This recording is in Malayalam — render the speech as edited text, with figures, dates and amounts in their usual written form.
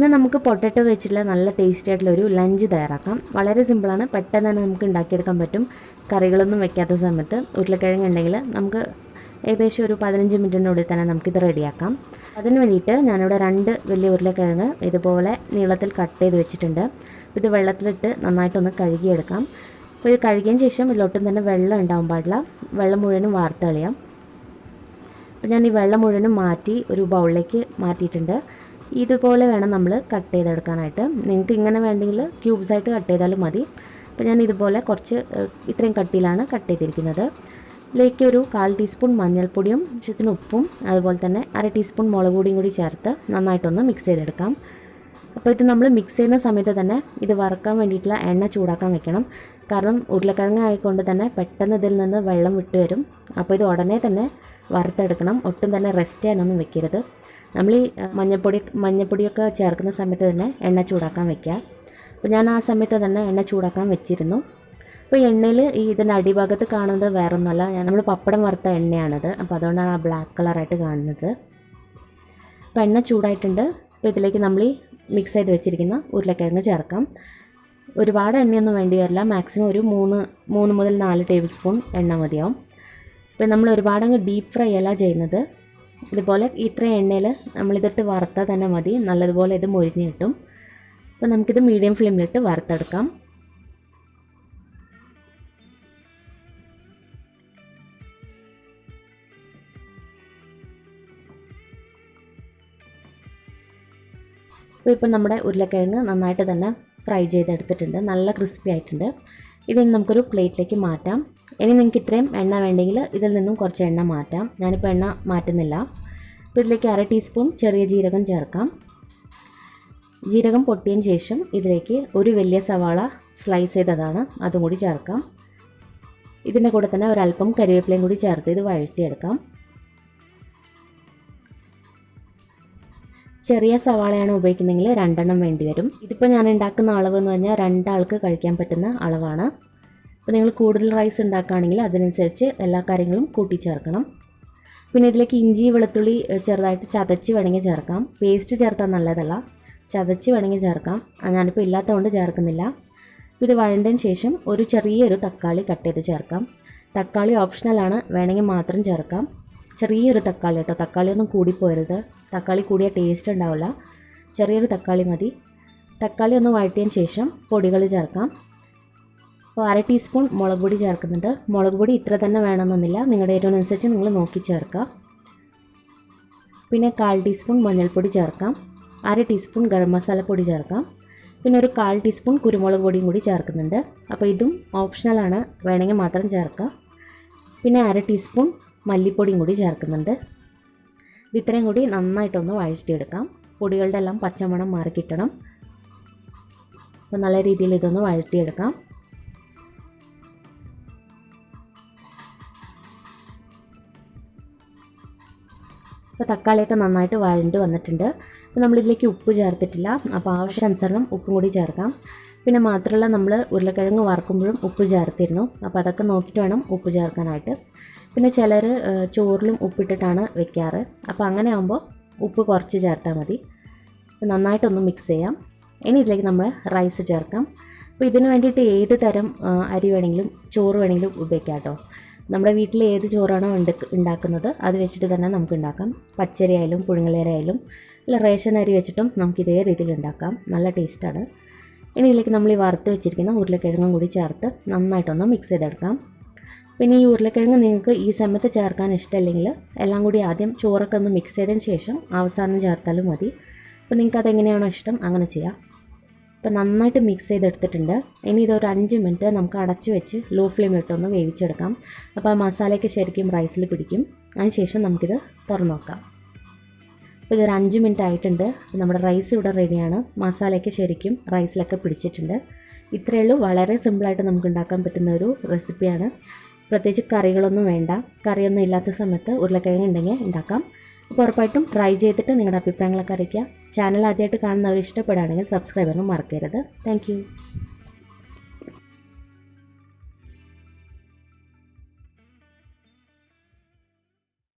ഇന്ന് നമുക്ക് പൊട്ടറ്റോ വെച്ചിട്ടുള്ള നല്ല ടേസ്റ്റി ആയിട്ടുള്ള ഒരു ലഞ്ച് തയ്യാറാക്കാം. വളരെ സിമ്പിളാണ്, പെട്ടെന്ന് തന്നെ നമുക്ക് ഉണ്ടാക്കിയെടുക്കാൻ പറ്റും. കറികളൊന്നും വെക്കാത്ത സമയത്ത് ഉരുളക്കിഴങ്ങ് ഉണ്ടെങ്കിൽ നമുക്ക് ഏകദേശം ഒരു 15 മിനിറ്റിനുള്ളിൽ തന്നെ നമുക്കിത് റെഡിയാക്കാം. അതിന് വേണ്ടിയിട്ട് ഞാനിവിടെ 2 വലിയ ഉരുളക്കിഴങ്ങ് ഇതുപോലെ നീളത്തിൽ കട്ട് ചെയ്ത് വെച്ചിട്ടുണ്ട്. ഇത് വെള്ളത്തിലിട്ട് നന്നായിട്ടൊന്ന് കഴുകിയെടുക്കാം. അപ്പോൾ ഇത് കഴുകിയതിന് ശേഷം ഇതിലൊട്ടും തന്നെ വെള്ളം ഉണ്ടാവാൻ പാടില്ല. വെള്ളം മുഴുവനും വാർത്ത് കളയാം. അപ്പോൾ ഞാൻ ഈ വെള്ളം മുഴുവനും മാറ്റി ഒരു ബൗളിലേക്ക് മാറ്റിയിട്ടുണ്ട്. ഇതുപോലെ വേണം നമ്മൾ കട്ട് ചെയ്തെടുക്കാനായിട്ട്. നിങ്ങൾക്ക് ഇങ്ങനെ വേണ്ടെങ്കിൽ ക്യൂബ്സായിട്ട് കട്ട് ചെയ്താലും മതി. അപ്പോൾ ഞാൻ ഇതുപോലെ കുറച്ച് ഇത്രയും കട്ടിയിലാണ് കട്ട് ചെയ്തിരിക്കുന്നത്. ഇതിലേക്ക് ഒരു 1/4 ടീസ്പൂൺ മഞ്ഞൾപ്പൊടിയും ആവശ്യത്തിന് ഉപ്പും അതുപോലെ തന്നെ 1/2 ടീസ്പൂൺ മുളക് പൊടിയും കൂടി ചേർത്ത് നന്നായിട്ടൊന്ന് മിക്സ് ചെയ്തെടുക്കാം. അപ്പോൾ ഇത് നമ്മൾ മിക്സ് ചെയ്യുന്ന സമയത്ത് തന്നെ ഇത് വറുക്കാൻ വേണ്ടിയിട്ടുള്ള എണ്ണ ചൂടാക്കാൻ വെക്കണം. കാരണം ഉരുളക്കിഴങ്ങ് ആയിക്കൊണ്ട് തന്നെ പെട്ടെന്ന് ഇതിൽ നിന്ന് വെള്ളം വിട്ട് വരും. അപ്പോൾ ഇത് ഉടനെ തന്നെ വറുത്തെടുക്കണം. ഒട്ടും തന്നെ റെസ്റ്റ് ചെയ്യാനൊന്നും വെക്കരുത്. നമ്മൾ ഈ മഞ്ഞൾപ്പൊടിയൊക്കെ ചേർക്കുന്ന സമയത്ത് തന്നെ എണ്ണ ചൂടാക്കാൻ വെക്കുക. അപ്പോൾ ഞാൻ ആ സമയത്ത് തന്നെ എണ്ണ ചൂടാക്കാൻ വെച്ചിരുന്നു. അപ്പോൾ എണ്ണയിൽ ഈ ഇതിൻ്റെ അടിഭാഗത്ത് കാണുന്നത് വേറൊന്നുമല്ല, നമ്മൾ പപ്പടം വറുത്ത എണ്ണയാണത്. അപ്പോൾ അതുകൊണ്ടാണ് ആ ബ്ലാക്ക് കളറായിട്ട് കാണുന്നത്. അപ്പോൾ എണ്ണ ചൂടായിട്ടുണ്ട്. അപ്പോൾ ഇതിലേക്ക് നമ്മൾ ഈ മിക്സ് ചെയ്ത് വെച്ചിരിക്കുന്ന ഉരുളക്കിഴങ്ങ് ചേർക്കാം. ഒരുപാട് എണ്ണയൊന്നും വേണ്ടി വരില്ല. മാക്സിമം ഒരു 3 മുതൽ 4 ടേബിൾ സ്പൂൺ എണ്ണ മതിയാവും. അപ്പോൾ നമ്മൾ ഒരുപാടങ്ങ് ഡീപ്പ് ഫ്രൈ അല്ല ചെയ്യുന്നത്. ഇതുപോലെ ഇത്ര എണ്ണയിൽ നമ്മളിതിട്ട് വറുത്താൽ തന്നെ മതി. നല്ലതുപോലെ ഇത് മൊരിഞ്ഞ് കിട്ടും. അപ്പോൾ നമുക്കിത് മീഡിയം ഫ്ലെയിമിലിട്ട് വറുത്തെടുക്കാം. അപ്പോൾ ഇപ്പോൾ നമ്മുടെ ഉരുളക്കിഴങ്ങ് നന്നായിട്ട് തന്നെ ഫ്രൈ ചെയ്തെടുത്തിട്ടുണ്ട്. നല്ല ക്രിസ്പി ആയിട്ടുണ്ട്. ഇതിന് നമുക്കൊരു പ്ലേറ്റിലേക്ക് മാറ്റാം. ഇനി നിങ്ങൾക്ക് ഇത്രയും എണ്ണ വേണ്ടെങ്കിൽ ഇതിൽ നിന്നും കുറച്ച് എണ്ണ മാറ്റാം. ഞാനിപ്പോൾ എണ്ണ മാറ്റുന്നില്ല. അപ്പോൾ ഇതിലേക്ക് 1/2 ടീസ്പൂൺ ചെറിയ ജീരകം ചേർക്കാം. ജീരകം പൊട്ടിയതിന് ശേഷം ഇതിലേക്ക് ഒരു വലിയ സവാള സ്ലൈസ് ചെയ്തതാണ്, അതും കൂടി ചേർക്കാം. ഇതിൻ്റെ കൂടെ തന്നെ ഒരല്പം കരിവേപ്പിലയും കൂടി ചേർത്ത് ഇത് വഴറ്റിയെടുക്കാം. ചെറിയ സവാളയാണ് ഉപയോഗിക്കുന്നതെങ്കിൽ 2 എണ്ണം വേണ്ടി വരും. ഇതിപ്പോൾ ഞാൻ ഉണ്ടാക്കുന്ന അളവ് എന്ന് പറഞ്ഞാൽ 2 ആൾക്ക് കഴിക്കാൻ പറ്റുന്ന അളവാണ്. അപ്പോൾ നിങ്ങൾ കൂടുതൽ റൈസ് ഉണ്ടാക്കുകയാണെങ്കിൽ അതിനനുസരിച്ച് എല്ലാ കാര്യങ്ങളും കൂട്ടിച്ചേർക്കണം. പിന്നെ ഇതിലേക്ക് ഇഞ്ചി വെളുത്തുള്ളി ചെറുതായിട്ട് ചതച്ച് വേണമെങ്കിൽ ചേർക്കാം. പേസ്റ്റ് ചേർത്താൽ നല്ലതല്ല, ചതച്ച് വേണമെങ്കിൽ ചേർക്കാം. ഞാനിപ്പോൾ ഇല്ലാത്തതുകൊണ്ട് ചേർക്കുന്നില്ല. ഇത് വഴണ്ടതിന് ശേഷം ഒരു ചെറിയൊരു തക്കാളി കട്ട് ചെയ്ത് ചേർക്കാം. തക്കാളി ഓപ്ഷണലാണ്, വേണമെങ്കിൽ മാത്രം ചേർക്കാം. ചെറിയൊരു തക്കാളി കേട്ടോ, തക്കാളിയൊന്നും കൂടിപ്പോരുത്. തക്കാളി കൂടിയ ടേസ്റ്റ് ഉണ്ടാവില്ല. ചെറിയൊരു തക്കാളി മതി. തക്കാളി ഒന്ന് വഴറ്റിയതിന് ശേഷം പൊടികൾ ചേർക്കാം. അപ്പോൾ 1/2 ടീസ്പൂൺ മുളക് പൊടി ചേർക്കുന്നുണ്ട്. മുളക് പൊടി ഇത്ര തന്നെ വേണമെന്നൊന്നുമില്ല, നിങ്ങളുടെ എരിവിനനുസരിച്ച് നിങ്ങൾ നോക്കി ചേർക്കുക. പിന്നെ 1/4 ടീസ്പൂൺ മഞ്ഞൾപ്പൊടി ചേർക്കാം. 1/2 ടീസ്പൂൺ ഗരം മസാലപ്പൊടി ചേർക്കാം. പിന്നെ ഒരു 1/4 ടീസ്പൂൺ കുരുമുളക് പൊടിയും കൂടി ചേർക്കുന്നുണ്ട്. അപ്പോൾ ഇതും ഓപ്ഷണലാണ്, വേണമെങ്കിൽ മാത്രം ചേർക്കാം. പിന്നെ 1/2 ടീസ്പൂൺ മല്ലിപ്പൊടിയും കൂടി ചേർക്കുന്നുണ്ട്. ഇത് ഇത്രയും കൂടി നന്നായിട്ടൊന്ന് വഴറ്റിയെടുക്കാം. പൊടികളുടെ എല്ലാം പച്ചമണം മാറി കിട്ടണം. അപ്പോൾ നല്ല രീതിയിൽ ഇതൊന്ന് വഴറ്റിയെടുക്കാം. അപ്പോൾ തക്കാളിയൊക്കെ നന്നായിട്ട് വഴണ്ട് വന്നിട്ടുണ്ട്. അപ്പോൾ നമ്മളിതിലേക്ക് ഉപ്പ് ചേർത്തിട്ടില്ല. അപ്പോൾ ആവശ്യാനുസരണം ഉപ്പും കൂടി ചേർക്കാം. പിന്നെ മാത്രമല്ല, നമ്മൾ ഉരുളക്കിഴങ്ങ് വറുക്കുമ്പോഴും ഉപ്പ് ചേർത്തിരുന്നു. അപ്പോൾ അതൊക്കെ നോക്കിയിട്ട് വേണം ഉപ്പ് ചേർക്കാനായിട്ട്. പിന്നെ ചിലർ ചോറിലും ഉപ്പിട്ടിട്ടാണ് വെക്കാറ്. അപ്പോൾ അങ്ങനെ ആകുമ്പോൾ ഉപ്പ് കുറച്ച് ചേർത്താൽ മതി. നന്നായിട്ടൊന്ന് മിക്സ് ചെയ്യാം. ഇനി ഇതിലേക്ക് നമ്മൾ റൈസ് ചേർക്കാം. അപ്പോൾ ഇതിന് വേണ്ടിയിട്ട് ഏത് തരം അരി വേണമെങ്കിലും ചോറ് വേണമെങ്കിലും ഉപയോഗിക്കാം കേട്ടോ. നമ്മുടെ വീട്ടിൽ ഏത് ചോറാണോ ഉണ്ടാക്കുന്നത് അത് വെച്ചിട്ട് തന്നെ നമുക്ക് ഉണ്ടാക്കാം. പച്ചരി ആയാലും പുഴുങ്ങലരി ആയാലും അല്ല റേഷൻ അരി വെച്ചിട്ടും നമുക്ക് ഇതേ രീതിയിൽ ഉണ്ടാക്കാം. നല്ല ടേസ്റ്റാണ്. ഇനി ഇതിലേക്ക് നമ്മൾ ഈ വറുത്ത് വെച്ചിരിക്കുന്ന ഉരുളക്കിഴങ്ങും കൂടി ചേർത്ത് നന്നായിട്ടൊന്ന് മിക്സ് ചെയ്തെടുക്കാം. പിന്നെ ഈ ഉരുളക്കിഴങ്ങ് നിങ്ങൾക്ക് ഈ സമയത്ത് ചേർക്കാൻ ഇഷ്ടമല്ലെങ്കിൽ എല്ലാം കൂടി ആദ്യം ചോറൊക്കെ ഒന്ന് മിക്സ് ചെയ്തതിന് ശേഷം അവസാനം ചേർത്താലും മതി. അപ്പോൾ നിങ്ങൾക്ക് അതെങ്ങനെയാണോ ഇഷ്ടം അങ്ങനെ ചെയ്യാം. അപ്പോൾ നന്നായിട്ട് മിക്സ് ചെയ്തെടുത്തിട്ടുണ്ട്. ഇനി ഇതൊരു 5 മിനിറ്റ് നമുക്ക് അടച്ച് വെച്ച് ലോ ഫ്ലെയിമിലിട്ടൊന്ന് വേവിച്ചെടുക്കാം. അപ്പോൾ ആ മസാലയൊക്കെ ശരിക്കും റൈസിൽ പിടിക്കും. അതിന് ശേഷം നമുക്കിത് തുറന്ന് നോക്കാം. അപ്പോൾ ഇതൊരു 5 മിനിറ്റ് ആയിട്ടുണ്ട്. നമ്മുടെ റൈസ് ഇവിടെ റെഡിയാണ്. മസാലയൊക്കെ ശരിക്കും റൈസിലൊക്കെ പിടിച്ചിട്ടുണ്ട്. ഇത്രയേ ഉള്ളൂ. വളരെ സിമ്പിളായിട്ട് നമുക്ക് ഉണ്ടാക്കാൻ പറ്റുന്ന ഒരു റെസിപ്പിയാണ്. പ്രത്യേകിച്ച് കറികളൊന്നും വേണ്ട. കറിയൊന്നും ഇല്ലാത്ത സമയത്ത് ഉരുളക്കിഴങ്ങ് ഉണ്ടെങ്കിൽ ഉണ്ടാക്കാം. അപ്പോൾ ഉറപ്പായിട്ടും ട്രൈ ചെയ്തിട്ട് നിങ്ങളുടെ അഭിപ്രായങ്ങളൊക്കെ അറിയിക്കുക. ചാനൽ ആദ്യമായിട്ട് കാണുന്നവർ ഇഷ്ടപ്പെടുകയാണെങ്കിൽ സബ്സ്ക്രൈബ് ചെയ്യാനും മറക്കരുത്. താങ്ക്